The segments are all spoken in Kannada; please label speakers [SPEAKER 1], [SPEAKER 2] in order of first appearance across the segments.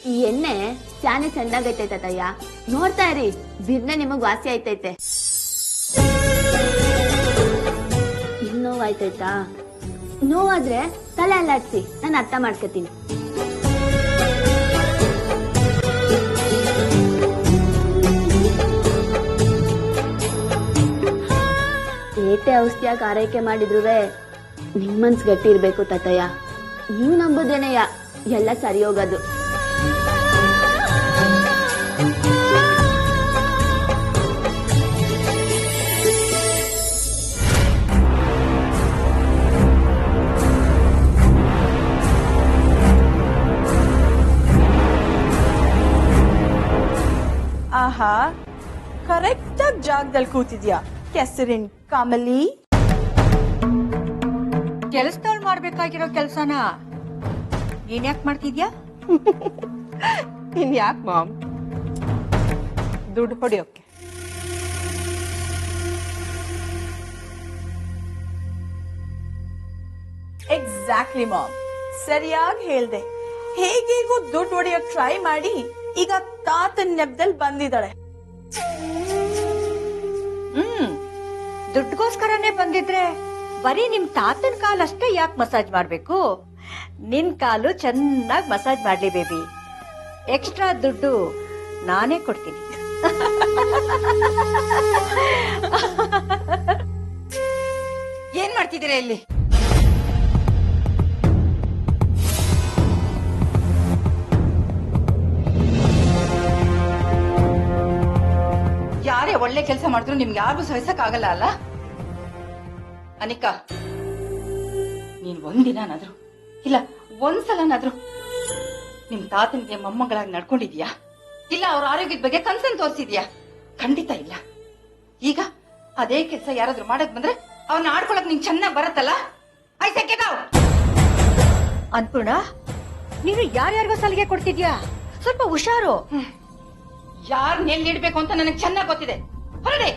[SPEAKER 1] ಈ ಎಣ್ಣೆ ಚಾನೆ ಚೆನ್ನಾಗೈತೆ ತಾತಯ್ಯ, ನೋಡ್ತಾ ಇರಿ, ಬಿರ್ನೆ ನಿಮಗ್ ವಾಸಿ ಆಯ್ತೈತೆ. ಇನ್ ನೋವಾಯ್ತೈತಾ? ನೋವಾದ್ರೆ ತಲೆ ಅಲ್ಲಾಡ್ಸಿ, ನಾನು ಅರ್ಥ ಮಾಡ್ಕೊತೀನಿ. ಏಟೆ ಔಷಧಿಯಾಗಿ ಆರೈಕೆ ಮಾಡಿದ್ರುವೆ ನಿಮ್ ಮನ್ಸ್ ಗಟ್ಟಿ ಇರ್ಬೇಕು ತಾತಯ್ಯ. ನೀವು ನಂಬೋದೇನೆಯ ಎಲ್ಲ ಸರಿ ಹೋಗೋದು.
[SPEAKER 2] ಆಹಾ, ಕರೆಕ್ಟ್ ಆಗಿ ಜಾಗದಲ್ಲಿ ಕೂತಿದ್ಯಾ ಕೆಸರಿನ್ ಕಮಲಿ.
[SPEAKER 3] ಕೆಲಸದವ್ರು ಮಾಡ್ಬೇಕಾಗಿರೋ ಕೆಲ್ಸನ ನೀನ್ ಯಾಕೆ ಮಾಡ್ತಿದ್ಯಾ?
[SPEAKER 2] ಇನ್ ಯಾಕೆ ಮಾಮ್, ದುಡ್ಡು ಹೊಡಿಯೋಕೆ. ಎಕ್ಸಾಕ್ಟ್ಲಿ ಮಾಮ್, ಸರಿಯಾಗಿ ಹೇಳ್ದೆ. ಹೇಗೇಗೂ ದುಡ್ಡು ಹೊಡಿಯೋಕ್ ಟ್ರೈ ಮಾಡಿ ಈಗ ತಾತನ್ ನೆಪದಲ್ಲಿ ಬಂದಿದ್ದಾಳೆ.
[SPEAKER 3] ದುಡ್ಡುಗೋಸ್ಕರನೇ ಬಂದಿದ್ರೆ ಬರೀ ನಿಮ್ ತಾತನ ಕಾಲು ಅಷ್ಟೇ ಯಾಕೆ ಮಸಾಜ್ ಮಾಡ್ಬೇಕು? ನಿನ್ ಕಾಲು ಚೆನ್ನಾಗಿ ಮಸಾಜ್ ಮಾಡ್ಲಿ ಬೇಬಿ. ಎಕ್ಸ್ಟ್ರಾ ದುಡ್ಡು ನಾನೇ ಕೊಡ್ತೀನಿ.
[SPEAKER 4] ಏನ್ ಮಾಡ್ತಿದ್ದೀರಾ ಇಲ್ಲಿ? ಯಾರೇ ಒಳ್ಳೆ ಕೆಲಸ ಮಾಡಿದ್ರು ನಿಮ್ಗೆ ಯಾರಿಗೂ ಸಹಿಸಕ್ ಆಗಲ್ಲ ಅಲ್ಲ? ಅನಿಕಾ, ನೀನ್ ಒಂದಿನಾದ್ರೂ ಇಲ್ಲ ಒಂದ್ಸಲನಾದ್ರೂ ನಿಮ್ ತಾತನಿಗೆ ಮೊಮ್ಮಗಳಾಗಿ ನಡ್ಕೊಂಡಿದ್ಯಾ? ಇಲ್ಲ ಅವ್ರ ಆರೋಗ್ಯದ ಬಗ್ಗೆ ಕನ್ಸನ್ ತೋರಿಸಿದ್ಯಾ? ಖಂಡಿತ ಇಲ್ಲ. ಈಗ ಅದೇ ಕೆಲಸ ಯಾರಾದ್ರೂ ಮಾಡಕ್ ಬಂದ್ರೆ ಅವ್ನ ಆಡ್ಕೊಳಕ್ ನಿಂಗೆ ಚೆನ್ನಾಗ್ ಬರತ್ತಲ್ಲ?
[SPEAKER 3] ಅನ್ಪೂರ್ಣ, ನೀನು ಯಾರ್ಯಾರಿಗೋ ಸಲಿಗೆ ಕೊಡ್ತಿದ್ಯಾ? ಸ್ವಲ್ಪ ಹುಷಾರು.
[SPEAKER 4] ಯಾರನ್ನ ಎಲ್ಲಿ ಇಡ್ಬೇಕು ಅಂತ ನನಗೆ ಚೆನ್ನಾಗ್ ಗೊತ್ತಿದೆ. ಹೊರಡೆ.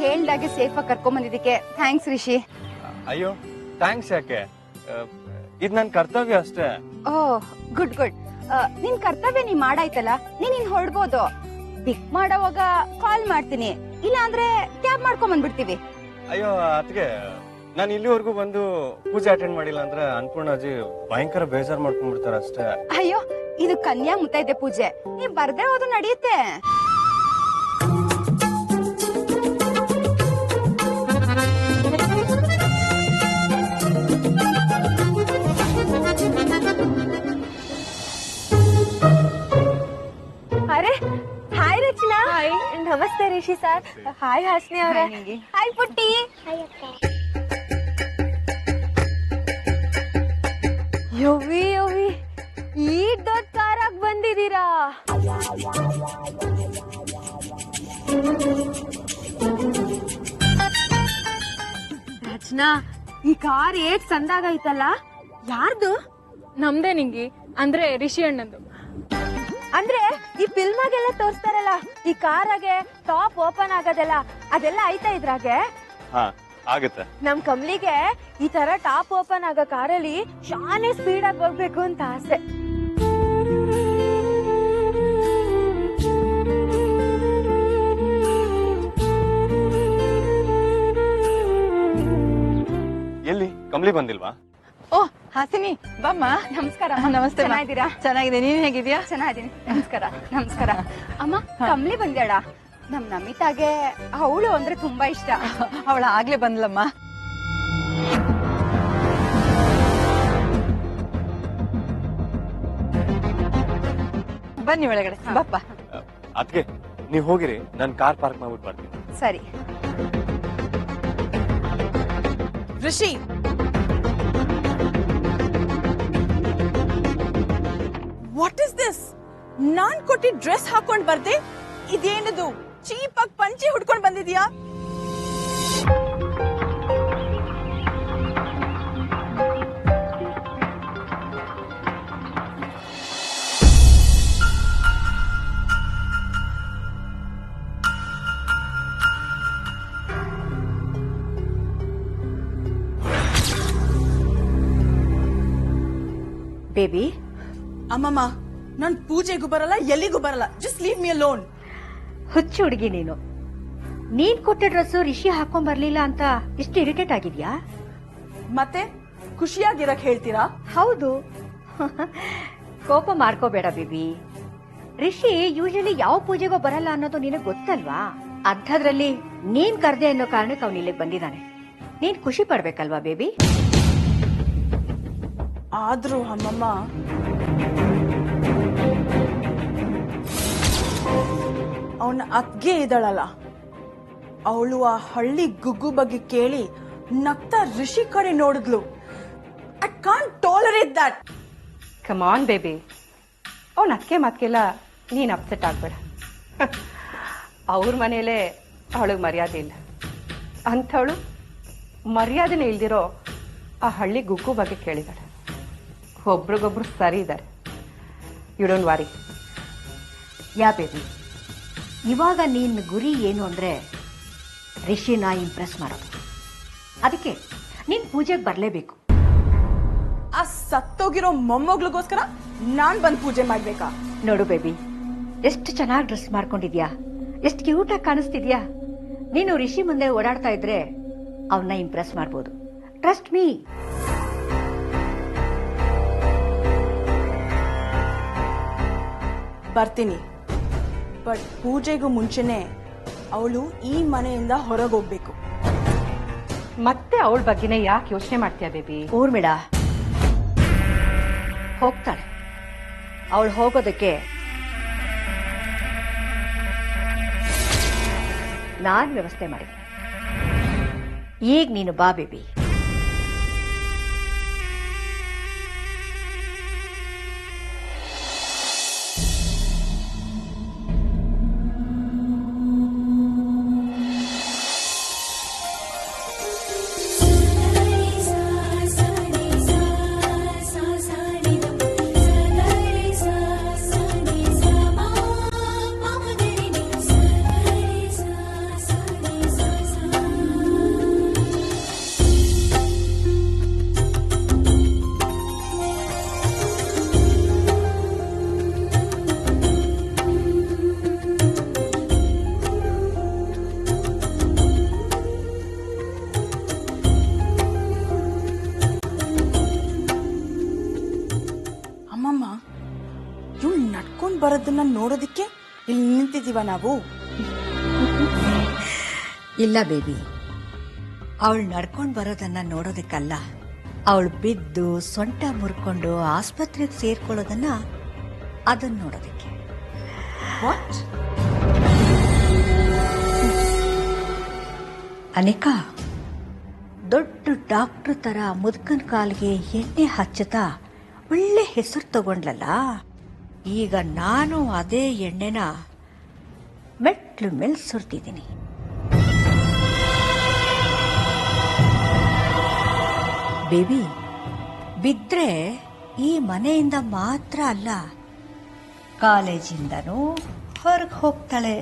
[SPEAKER 5] ಹೇಳ್ದಾಗೆ ಸೇಫ್ ಆಗಿ ಕರ್ಕೊಂಡ್ ಬಂದಿದ್ದಕ್ಕೆ ಥ್ಯಾಂಕ್ಸ್ ರಿಷಿ.
[SPEAKER 6] ಅಯ್ಯೋ ಥ್ಯಾಂಕ್ಸ್ ಯಾಕೆ, ಇದ್ ನನ್ ಕರ್ತವ್ಯ ಅಷ್ಟೇ.
[SPEAKER 5] ಓಹ್ ಗುಡ್ ಗುಡ್. ನಿನ್ ಕರ್ತವ್ಯ ನೀ ಮಾಡಾಯ್ತಲ್ಲ, ನೀನ್ ಹೊರಡ್ಬೋದು. ಪಿಕ್ ಮಾಡೋವಾಗ ಕಾಲ್ ಮಾಡ್ತೀನಿ, ಇಲ್ಲ ಅಂದ್ರೆ ಕ್ಯಾಬ್ ಮಾಡ್ಕೊಂಡ್ ಬಂದ್ಬಿಡ್ತೀವಿ.
[SPEAKER 6] ಅಯ್ಯೋ ಅದ್ಗೆ ನಾನು ಇಲ್ಲಿವರೆಗೂ ಬಂದು ಪೂಜೆ ಅಟೆಂಡ್ ಮಾಡಿಲ್ಲ ಅಂದ್ರೆ ಅನ್ನಪೂರ್ಣಾಜಿ ಭಯಂಕರ ಬೇಜಾರ್ ಮಾಡ್ಕೊಂಡ್ಬಿಡ್ತಾರ ಅಷ್ಟೇ.
[SPEAKER 5] ಅಯ್ಯೋ ಇದು ಕನ್ಯಾ ಮುತ್ತೈದೆ ಪೂಜೆ, ನೀವ್ ಬರ್ದೇ ಹೋದು ನಡೆಯುತ್ತೆ. ಅರೆ ಹಾಯ್ ರಚನಾ. ಹಾಯ್. ನಮಸ್ತೆ ರಿಷಿ ಸರ್. ಹಾಯ್ ಹಾಸ್ನಿ ಅವರೇ. ಹಾಯ್ ಪುಟ್ಟಿ. ಯವ್ವಿ ಯವ್ವಿ, ಈ ದೊಡ್ಡ ಕಾರಾಗ್ ಬಂದಿದ್ದೀರಾ? ರಚನಾ, ಈ ಕಾರ್ ಏಟ್ ಸಂದಾಗೈತಲ್ಲ, ಯಾರ್ದು?
[SPEAKER 7] ನಮ್ದೇ ನಿಂಗಿ, ಅಂದ್ರೆ ರಿಷಿ ಅಣ್ಣಂದು.
[SPEAKER 5] ಅಂದ್ರೆ ಈ ಫಿಲ್ಮ್ ಆಗೆಲ್ಲ ತೋರಿಸ್ತಾರಲ್ಲ, ಈ ಕಾರಾಗೆ ಟಾಪ್ ಓಪನ್ ಆಗೋದೆಲ್ಲ, ಅದೆಲ್ಲ ಆಯ್ತಾ ಇದ್ರಾಗೆ?
[SPEAKER 6] ಹಾ ಆಗುತ್ತೆ.
[SPEAKER 5] ನಮ್ ಕಮ್ಲಿಗೆ ಈ ತರ ಟಾಪ್ ಓಪನ್ ಆಗೋ ಕಾರಲ್ಲಿ ಶಾನೆ ಸ್ಪೀಡ್ ಆಗಿ ಹೋಗ್ಬೇಕು ಅಂತ ಆಸೆ.
[SPEAKER 6] ಎಲ್ಲಿ ಕಮ್ಲಿ ಬಂದಿಲ್ವಾ?
[SPEAKER 4] ಓ ಹಾಸಿನಿ, ಬಮ್ಮ.
[SPEAKER 5] ನಮಸ್ಕಾರ.
[SPEAKER 4] ನಮಸ್ತೆ.
[SPEAKER 5] ಚೆನ್ನಾಗಿದ್ದೀರಾ?
[SPEAKER 4] ಚೆನ್ನಾಗಿದೆ, ನೀನ್ ಹೇಗಿದ್ಯಾ?
[SPEAKER 5] ಚೆನ್ನಾಗಿದ್ದೀನಿ. ನಮಸ್ಕಾರ. ನಮಸ್ಕಾರ. ಅಮ್ಮ, ಕಮ್ಲಿ ಬಂದ್ಯಾಳ? ನಮ್ ನಮಿತಾಗೆ ಅವಳು ಅಂದ್ರೆ ತುಂಬಾ ಇಷ್ಟ.
[SPEAKER 8] ಅವಳ ಆಗ್ಲೇ ಬಂದ್ಲಮ್ಮ. ಬನ್ನಿ ಒಳಗಡೆ ಬಾಪ್ಪ.
[SPEAKER 6] ಅದಕ್ಕೆ ನೀವ್ ಹೋಗಿರಿ, ನಾನು ಕಾರ್ ಪಾರ್ಕ್ ಮಾಡ್ಬಿಟ್ಟು ಬರ್ತೀನಿ.
[SPEAKER 5] ಸರಿ.
[SPEAKER 2] ಋಷಿ, ವಾಟ್ ಇಸ್ ದಿಸ್? ನಾನ್ ಕೊಟ್ಟಿದ್ ಡ್ರೆಸ್ ಹಾಕೊಂಡ್ ಬರ್ದೆ, ಇದೇನದು ಚೀಪ್ ಆಗಿ ಪಂಚೆ ಹುಡ್ಕೊಂಡ್ ಬಂದಿದ್ಯಾ?
[SPEAKER 3] ಬೇಬಿ,
[SPEAKER 2] ಅಮ್ಮಮ್ಮ, ನಾನ್ ಪೂಜೆಗೂ ಬರಲ್ಲ, ಎಲ್ಲಿಗೂ ಬರಲ್ಲ. Just leave me alone.
[SPEAKER 3] ಹುಚ್ಚು ಹುಡುಗಿ ನೀನು. ನೀನ್ ಕೊಟ್ಟ ಡ್ರೆಸ್ ರಿಷಿ ಹಾಕೊಂಡ್ ಬರ್ಲಿಲ್ಲ ಅಂತ ಇಷ್ಟು ಇರಿಟೇಟ್ ಆಗಿದ್ಯಾ?
[SPEAKER 2] ಮತ್ತೆ ಖುಷಿಯಾಗಿರಕ್ ಹೇಳ್ತೀರಾ?
[SPEAKER 3] ಹೌದು. ಕೋಪ ಮಾಡ್ಕೋಬೇಡ ಬೇಬಿ. ರಿಷಿ ಯೂಶಲಿ ಯಾವ ಪೂಜೆಗೋ ಬರಲ್ಲ ಅನ್ನೋದು ನಿನಗ್ ಗೊತ್ತಲ್ವಾ? ಅಂಥದ್ರಲ್ಲಿ ನೀನ್ ಕರ್ದೆ ಅನ್ನೋ ಕಾರಣಕ್ಕೆ ಅವ್ನು ಇಲ್ಲಿಗೆ ಬಂದಿದ್ದಾನೆ. ನೀನ್ ಖುಷಿ ಪಡ್ಬೇಕಲ್ವಾ ಬೇಬಿ?
[SPEAKER 2] ಆದ್ರೂ ಅಮ್ಮಮ್ಮ, ಅವನ ಅತ್ಗೆ ಇದ್ದಾಳಲ್ಲ, ಅವಳು ಆ ಹಳ್ಳಿ ಗುಗ್ಗು ಬಗ್ಗೆ ಕೇಳಿ ನಗ್ತಾ ರಿಷಿ ಕಡೆ ನೋಡಿದ್ಲು. I can't tolerate that.
[SPEAKER 8] Come on baby, ಅವನ ಅಕ್ಕೆ ಮಾತ್ಕೆಲ್ಲ ನೀನ್ ಅಪ್ಸೆಟ್ ಆಗ್ಬೇಡ. ಅವ್ರ ಮನೇಲೆ ಅವಳಿಗೆ ಮರ್ಯಾದೆ ಇಲ್ಲ ಅಂಥವಳು ಮರ್ಯಾದೆನೇ ಇಲ್ದಿರೋ ಆ ಹಳ್ಳಿ ಗುಗ್ಗು ಬಗ್ಗೆ ಕೇಳಿದಾಳೆ. ಒಬ್ರಿಗೊಬ್ರು ಸರಿ ಇದ್ದಾರೆ. You don't Wari.
[SPEAKER 3] Yeah baby, ಇವಾಗ ನಿನ್ನ ಗುರಿ ಏನು ಅಂದ್ರೆ ರಿಷಿನ ಇಂಪ್ರೆಸ್ ಮಾಡೋದು. ಅದಕ್ಕೆ ನೀನ್ ಪೂಜೆಗೆ ಬರಲೇಬೇಕು.
[SPEAKER 2] ಆ ಸತ್ತೋಗಿರೋ ಮೊಮ್ಮಗಳಿಗೋಸ್ಕರ ನಾನ್ ಬಂದ್ ಪೂಜೆ ಮಾಡ್ಬೇಕಾ?
[SPEAKER 3] ನೋಡು ಬೇಬಿ, ಎಷ್ಟು ಚೆನ್ನಾಗಿ ಡ್ರೆಸ್ ಮಾಡ್ಕೊಂಡಿದ್ಯಾ, ಎಷ್ಟು ಕ್ಯೂಟ್ ಆಗಿ ಕಾಣಿಸ್ತಿದ್ಯಾ. ನೀನು ರಿಷಿ ಮುಂದೆ ಓಡಾಡ್ತಾ ಇದ್ರೆ ಅವನ್ನ ಇಂಪ್ರೆಸ್ ಮಾಡ್ಬೋದು. Trust me.
[SPEAKER 2] ಬರ್ತೀನಿ, ಬಟ್ ಪೂಜೆಗೂ ಮುಂಚೆನೆ ಅವಳು ಈ ಮನೆಯಿಂದ ಹೊರಗೋಗ್ಬೇಕು.
[SPEAKER 8] ಮತ್ತೆ ಅವಳ ಬಗ್ಗೆನೇ ಯಾಕೆ ಯೋಚನೆ ಮಾಡ್ತೀಯ ಬೇಬಿ?
[SPEAKER 3] ಊರ್ಮಿಳ ಹೋಗ್ತಾಳೆ. ಅವಳು ಹೋಗೋದಕ್ಕೆ ನಾನ್ ವ್ಯವಸ್ಥೆ ಮಾಡಿದೆ. ಈಗ ನೀನು ಬಾ ಬೇಬಿ.
[SPEAKER 2] ಅಮ್ಮಮ್ಮ, ಇವ್ಳು ನಡ್ಕೊಂಡ್ ಬರೋದನ್ನ ನೋಡೋದಿಕ್ಕೆ ಇಲ್ಲಿ ನಿಂತಿದೀವ ನಾವು.
[SPEAKER 3] ಇಲ್ಲ ಬೇಬಿ, ಅವಳು ನಡ್ಕೊಂಡು ಬರೋದನ್ನ ನೋಡೋದಕ್ಕಲ್ಲ, ಅವಳು ಬಿದ್ದು ಸೊಂಟ ಮುರ್ಕೊಂಡು ಆಸ್ಪತ್ರೆಗೆ ಸೇರ್ಕೊಳ್ಳೋದನ್ನ ಅದನ್ನ ನೋಡೋದಕ್ಕೆ.
[SPEAKER 2] ವಾಟ್?
[SPEAKER 3] ಅನಿಕಾ ದೊಡ್ಡ ಡಾಕ್ಟರ್ ತರ ಮುದ್ಕನ್ ಕಾಲಿಗೆ ಎಣ್ಣೆ ಹಚ್ಚುತ್ತಾ ಒಳ್ಳೆ ಹೆಸರು ತಗೊಂಡ್ಲಲ್ಲ, ಈಗ ನಾನು ಅದೇ ಎಣ್ಣೆನ ಮೆಟ್ಲು ಮೇಲೆ ಸುರ್ತಿದ್ದೀನಿ. ಬೇಬಿ, ಬಿದ್ರೆ ಈ ಮನೆಯಿಂದ ಮಾತ್ರ ಅಲ್ಲ, ಕಾಲೇಜಿಂದನೂ ಹೊರಗೆ ಹೋಗ್ತಾಳೆ.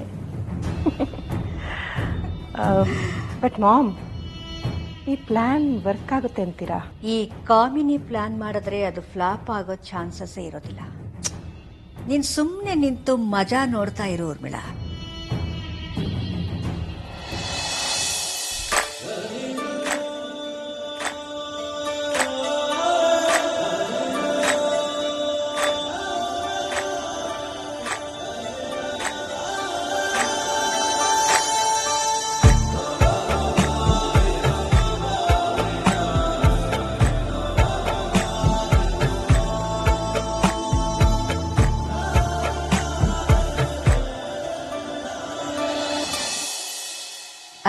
[SPEAKER 8] ಬಟ್ ಮಾಮ್, ಈ ಪ್ಲಾನ್ ವರ್ಕ್ ಆಗುತ್ತೆ ಅಂತೀರಾ?
[SPEAKER 3] ಈ ಕಾಮಿನಿ ಪ್ಲಾನ್ ಮಾಡಿದ್ರೆ ಅದು ಫ್ಲಾಪ್ ಆಗೋ ಚಾನ್ಸಸ್ ಇರೋದಿಲ್ಲ. ನೀನ್ ಸುಮ್ಮನೆ ನಿಂತು ಮಜಾ ನೋಡ್ತಾ ಇರೋ ಊರ್ಮಿಳ.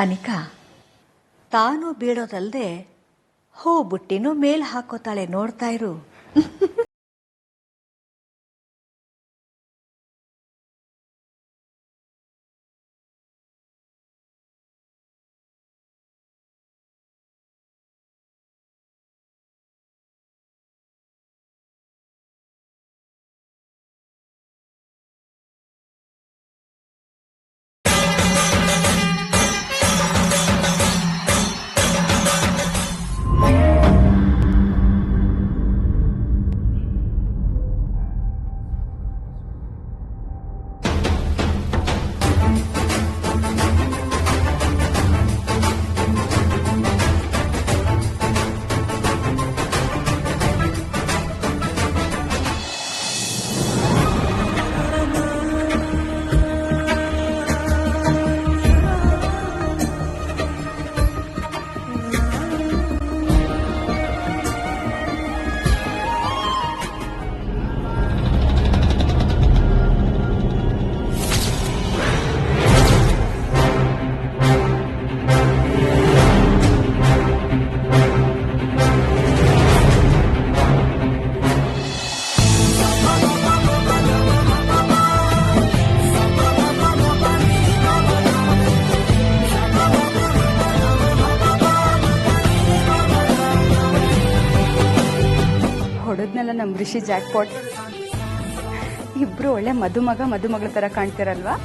[SPEAKER 3] ಅನಿಕಾ ತಾನು ಬೀಳೋದಲ್ದೆ ಹೂ ಬುಟ್ಟಿನೂ ಮೇಲ್ ಹಾಕೋತಾಳೆ, ನೋಡ್ತಾ ಇರು.
[SPEAKER 5] ಹೊಡೆದ್ನೆಲ್ಲ ನಮ್ಮ ಋಷಿ ಜಾಕ್ಪಾಟ್. ಇಬ್ರು ಒಳ್ಳೆ ಮದುಮಗ ಮದುಮಗಳ ತರ ಕಾಣ್ತಿರಲ್ವಾ?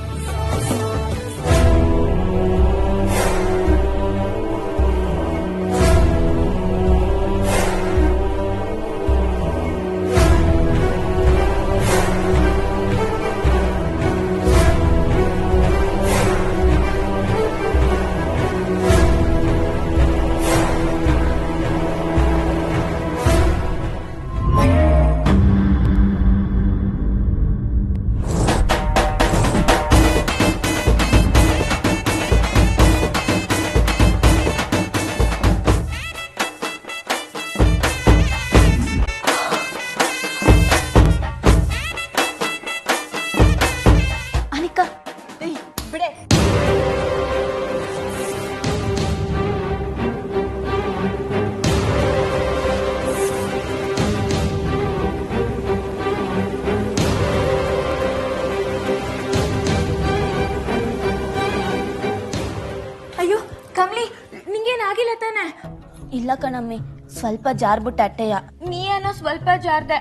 [SPEAKER 1] ಇಲ್ಲ ಕಣಮ್ಮಿ, ಸ್ವಲ್ಪ ಜಾರ್ಬಿಟ್ಟ ಅಟ್ಟೆಯ.
[SPEAKER 9] ನೀ ಏನೋ ಸ್ವಲ್ಪ ಜಾರ್ದೆ,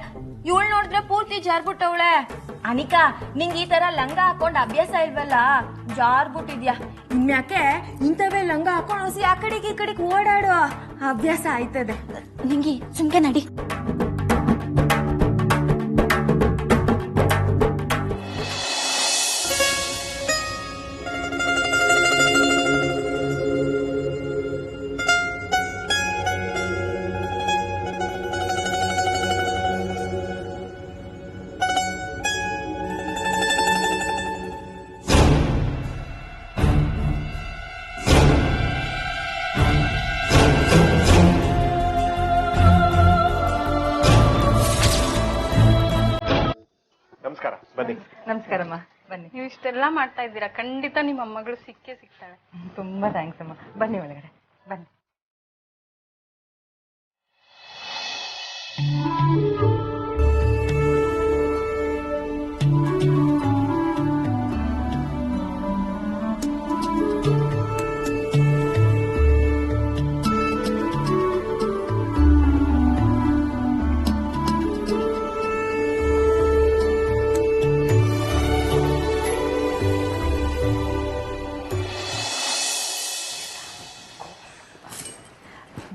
[SPEAKER 9] ಇವಳು ನೋಡಿದ್ರೆ ಪೂರ್ತಿ ಜಾರ್ಬಿಟ್ಟವಳೆ. ಅನಿಕಾ, ನಿಂಗೆ ಈ ತರ ಲಂಗ ಹಾಕೊಂಡ್ ಅಭ್ಯಾಸ ಇಲ್ವಲ್ಲ, ಜಾರ್ಬಿಟ್ಟಿದ್ಯಾ. ಇನ್ಯಾಕೆ ಇಂಥವೇ ಲಂಗ ಹಾಕೊಂಡು ಆ ಕಡೆಗೆ ಈ ಕಡೆಗೆ ಓಡಾಡೋ ಅಭ್ಯಾಸ ಆಯ್ತದೆ.
[SPEAKER 1] ನಿಂಗಿ ಸುಮ್ಕೆ ನಡಿ.
[SPEAKER 8] ನಮಸ್ಕಾರಮ್ಮ, ಬನ್ನಿ.
[SPEAKER 7] ನೀವು ಇಷ್ಟೆಲ್ಲ ಮಾಡ್ತಾ ಇದ್ದೀರಾ, ಖಂಡಿತ ನಿಮ್ಮ ಮೊಮ್ಮಗಳು ಸಿಕ್ಕೇ ಸಿಗ್ತಾಳೆ.
[SPEAKER 8] ತುಂಬಾ ಥ್ಯಾಂಕ್ಸ್ ಅಮ್ಮ. ಬನ್ನಿ ಒಳಗಡೆ ಬನ್ನಿ.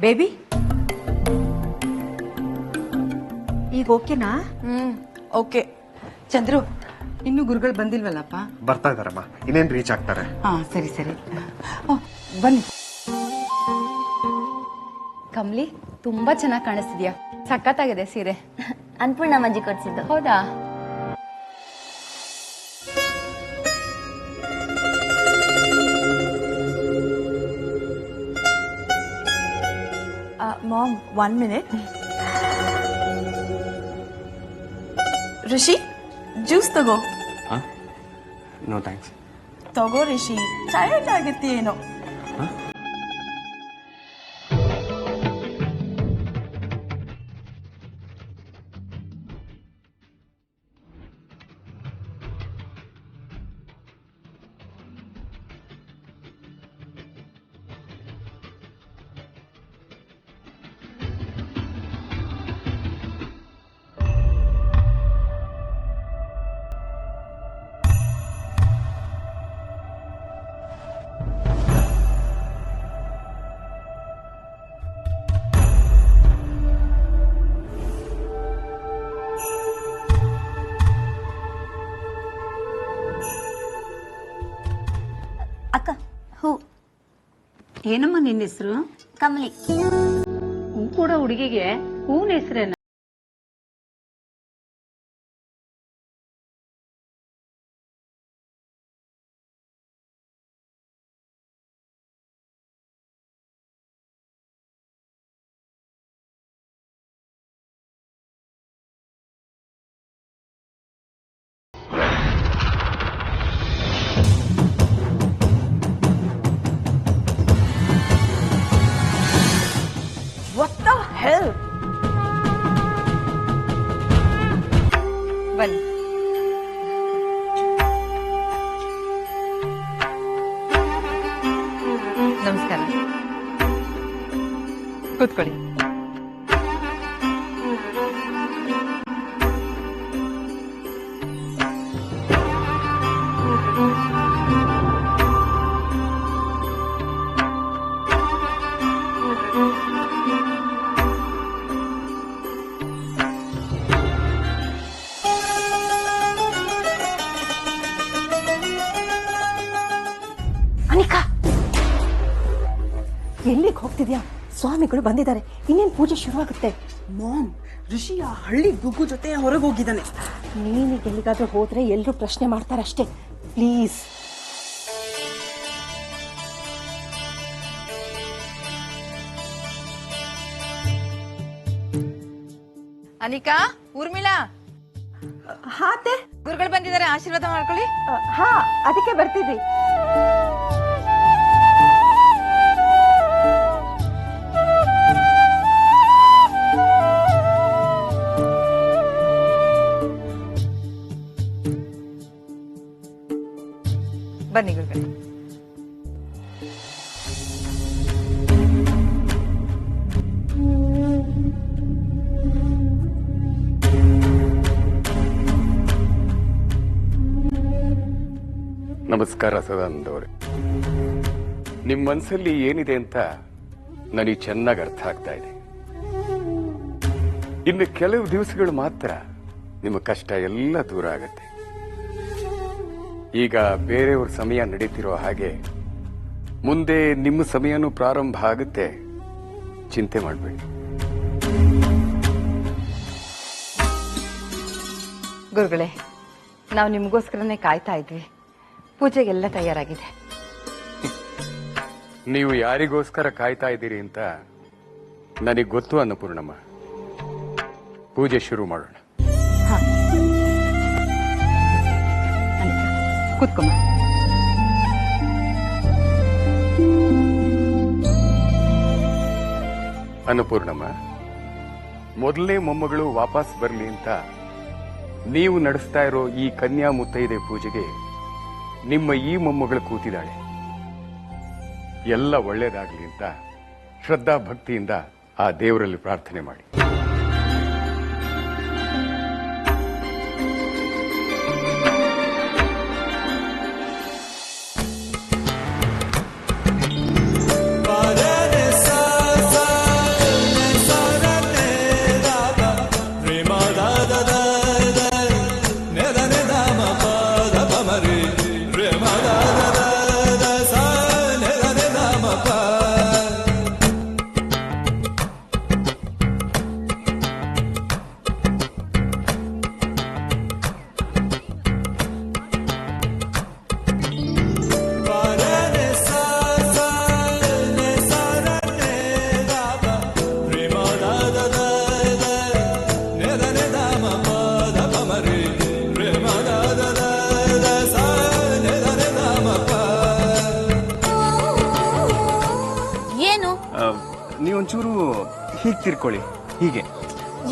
[SPEAKER 3] ಬೇಬಿ, ಈಗ ಓಕೆನಾ?
[SPEAKER 2] ಓಕೆ.
[SPEAKER 4] ಚಂದ್ರು, ಇನ್ನು ಗುರುಗಳು ಬಂದಿಲ್ವಲ್ಲಪ್ಪ?
[SPEAKER 6] ಬರ್ತಾ ಇದಾರಮ್ಮ, ಇನ್ನೇನ್ ರೀಚ್ ಆಗ್ತಾರೆ.
[SPEAKER 4] ಹಾ, ಸರಿ ಸರಿ. ಬನ್ನಿ.
[SPEAKER 5] ಕಮ್ಲಿ, ತುಂಬಾ ಚೆನ್ನಾಗಿ ಕಾಣಿಸ್ತಿದ್ಯಾ, ಸಖತ್ತಾಗಿದೆ ಸೀರೆ.
[SPEAKER 1] ಅನ್ಪೂರ್ಣ ಮಜ್ಜಿ ಕೊಡ್ಸಿದ್ದು.
[SPEAKER 5] ಹೌದಾ?
[SPEAKER 2] Mom, 1 minute. ರಿಷಿ, ಜ್ಯೂಸ್ ತಗೋ.
[SPEAKER 6] No thanks.
[SPEAKER 2] ತಗೋ ರಿಷಿ, ಟಯರ್ಡ್ ಆಗಿರ್ತೀಯೇನೋ.
[SPEAKER 10] ಅಕ್ಕ ಹೂ.
[SPEAKER 11] ಏನಮ್ಮ ನಿನ್ನ ಹೆಸರು?
[SPEAKER 10] ಕಮಲಿ.
[SPEAKER 11] ಹೂ ಕೂಡ ಹುಡುಗಿಗೆ ಹೂವಿನ ಹೆಸರೇನ?
[SPEAKER 2] What the hell?
[SPEAKER 3] ಬನ್ನಿ. ನಮಸ್ಕಾರ. ಕೂತ್ಕೊಳ್ಳಿ.
[SPEAKER 8] ಅನಿಕಾ, ಎಲ್ಲಿಗೆ ಹೋಗ್ತಿದ್ಯಾ? ಸ್ವಾಮಿಗಳು ಬಂದಿದ್ದಾರೆ, ಇನ್ನೇನು ಪೂಜೆ ಶುರುವಾಗುತ್ತೆ.
[SPEAKER 2] ಮಾಮ್, ಋಷಿ ಆ ಹಳ್ಳಿ ಗುಗ್ಗು ಜೊತೆ ಹೊರಗೆ ಹೋಗಿದ್ದಾನೆ.
[SPEAKER 8] ನೀನು ಎಲ್ಲಿಗಾದ್ರೂ ಹೋದ್ರೆ ಎಲ್ಲರೂ ಪ್ರಶ್ನೆ ಮಾಡ್ತಾರಷ್ಟೇ. ಪ್ಲೀಸ್.
[SPEAKER 4] ಅನಿಕಾ, ಊರ್ಮಿಳಾ,
[SPEAKER 8] ಹಾತೆ
[SPEAKER 4] ಗುರುಗಳು ಬಂದಿದ್ದಾರೆ, ಆಶೀರ್ವಾದ ಮಾಡ್ಕೊಳ್ಳಿ.
[SPEAKER 8] ಹಾ, ಅದಕ್ಕೆ ಬರ್ತಿದ್ವಿ.
[SPEAKER 4] ಬನ್ನಿ ಗುರುಗಳೇ.
[SPEAKER 12] ನಮಸ್ಕಾರ ಸದಾನಂದ ಅವರೇ. ನಿಮ್ಮ ಮನಸ್ಸಲ್ಲಿ ಏನಿದೆ ಅಂತ ನನಗೆ ಚೆನ್ನಾಗಿ ಅರ್ಥ ಆಗ್ತಾ ಇದೆ. ಇನ್ನು ಕೆಲವು ದಿವಸಗಳು ಮಾತ್ರ ನಿಮ್ಮ ಕಷ್ಟ ಎಲ್ಲ ದೂರ ಆಗತ್ತೆ. ಈಗ ಬೇರೆಯವ್ರ ಸಮಯ ನಡೀತಿರೋ ಹಾಗೆ ಮುಂದೆ ನಿಮ್ಮ ಸಮಯನೂ ಪ್ರಾರಂಭ ಆಗುತ್ತೆ. ಚಿಂತೆ ಮಾಡಬೇಡಿ.
[SPEAKER 4] ಗುರುಗಳೇ, ನಾವು ನಿಮಗೋಸ್ಕರನೇ ಕಾಯ್ತಾ ಇದ್ವಿ. ಪೂಜೆಗೆಲ್ಲ ತಯಾರಾಗಿದೆ.
[SPEAKER 12] ನೀವು ಯಾರಿಗೋಸ್ಕರ ಕಾಯ್ತಾ ಇದ್ದೀರಿ ಅಂತ ನನಗೆ ಗೊತ್ತು ಅನ್ನಪೂರ್ಣಮ್ಮ. ಪೂಜೆ ಶುರು ಮಾಡೋಣ.
[SPEAKER 4] ಕೂತ್ಕೊಮ್ಮ.
[SPEAKER 12] ಅನ್ನಪೂರ್ಣಮ್ಮ, ಮೊದಲನೇ ಮೊಮ್ಮಗಳು ವಾಪಸ್ ಬರಲಿ ಅಂತ ನೀವು ನಡೆಸ್ತಾ ಇರೋ ಈ ಕನ್ಯಾ ಮುತ್ತೈದೆ ಪೂಜೆಗೆ ನಿಮ್ಮ ಈ ಮೊಮ್ಮಗಳು ಕೂತಿದ್ದಾಳೆ. ಎಲ್ಲ ಒಳ್ಳೇದಾಗ್ಲಿ ಅಂತ ಶ್ರದ್ಧಾ ಭಕ್ತಿಯಿಂದ ಆ ದೇವರಲ್ಲಿ ಪ್ರಾರ್ಥನೆ ಮಾಡಿ.
[SPEAKER 6] ಒಂಚೂರು ಹೀಗೆ ತಿರ್ಕೊಳ್ಳಿ, ಹೀಗೆ.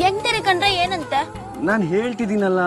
[SPEAKER 9] ಹೆಂಗ್ ತಿರ್ಕೊಂಡ್ರೆ ಏನಂತೆ?
[SPEAKER 6] ನಾನು ಹೇಳ್ತಿದ್ದೀನಲ್ಲ,